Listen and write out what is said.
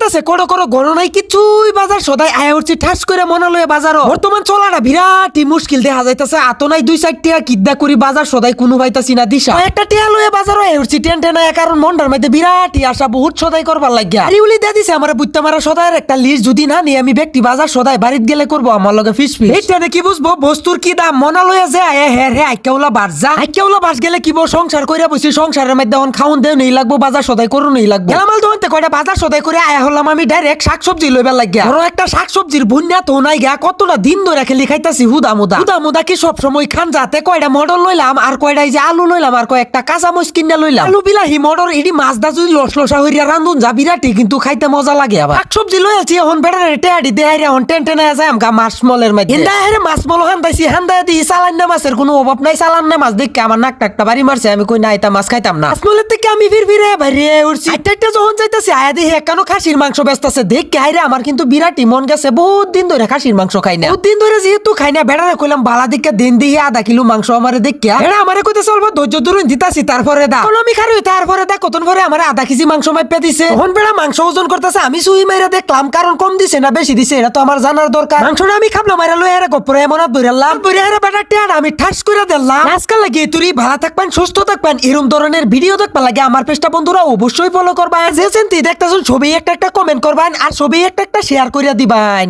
লাগতেছে করো করো গণনাই কিছুই বাজার সদাই আয়া উঠছি ঠাস করে মনে লয়ে বাজারও বর্তমান চলাটা বিরাটই মুশকিল দেখা যাইতেছে আতো নাই 2-4 টিয়া কিদ্দা করি বাজার সদাই কোনো পাইতাছি না দিশা একটা টিয়া লয়ে বাজারও আয়া উঠছি টেনটে না কারণ মনটার মধ্যে বিরাটই আশা বহুত সদাই করবার লাগিয়া আরে উলি দিয়ে দিছে আমার বুঝতে মারা সদাইয়ের একটা লিস্ট যদি না নিয়ে আমি ব্যক্তি বাজার সদাই বাড়িতে গেলে করবো আমার লগে ফিস এইটা কি বুঝবো বস্তুর কি দাম মনা লয়ে যে আয়া হে আইকেউলা বারজা আইকেউলা বাস গেলে কি সংসার কইরা বসি সংসারের মধ্যে এখন খাউন দেও নেই লাগবো বাজার সদাই করু নেই লাগবো গেলামাল দোকানতে কয়টা বাজার সদাই করে আয়া হলাম আমি ডাইরেক্ট শাকসবজি লইবার লাগিয়া ধরো একটা শাকসবজির বুন্যা তো নাই গা কতটা দিন ধরে খেলি খাইতাছি হুদা মুদা কি সব সময় খান যাতে কয়টা মটর লইলাম আর কয়টা এই যে আলু লইলাম আর কয়েকটা কাঁচা মরিচ কিনা লইলাম আলু বিলাহি মটর এডি মাছ দা যদি লসলসা হইয়া রান্ধুন যা বিরাটি কিন্তু খাইতে মজা লাগে আবার শাকসবজি লইয়াছি এখন বেড়ারে টেয়াডি দেহাইরা এখন টেনটেনে যায় আমকা মাছ মলের মধ্যে হেরে মাছ মল হান্দাইছি হান্দাই দি চালান না মাছের কোনো অভাব নাই চালান না মাছ দেখে আমার নাক টাকটা বাড়ি মারছে আমি কই না এটা মাছ খাইতাম না মাছ থেকে আমি ফিরে বাইরে উঠছি একটা যখন যাইতাছি আয়া দেখি একানো খাসির মাংস ব্যস্ত আছে দেখে হাইরে আমার কিন্তু বিরাটই মন গেছে বহুত দিন ধরে খাসির মাংস খাই না বহুত দিন ধরে যেহেতু খাই না বেড়ারে কইলাম বালা দিকে দিন দিয়ে আধা কিলো মাংস আমারে দেখে এরা আমারে কইতে চলবো ধৈর্য ধরুন দিতাছি তারপরে দা আমি খারুই তারপরে দা কতন পরে আমার আধা কেজি মাংস মাইপে দিছে তখন বেড়া মাংস ওজন করতেছে আমি সুই মাইরা দেখলাম কারণ কম দিছে না বেশি দিছে এটা তো আমার জানার দরকার মাংসটা আমি খাবলাম মাইরা লই এরা গপরে এমন ধরেলাম ধরে এরা বেটা টিয়ার আমি ঠাস করে দিলাম আজকাল লাগে তুই ভালো থাকবেন সুস্থ থাকবেন এরকম ধরনের ভিডিও দেখবা লাগে আমার পেজটা বন্ধুরা অবশ্যই ফলো করবেন যে দেখতেছেন ছবি একটা কমেন্ট করবেন আর ছবি একটা শেয়ার করে দিবেন।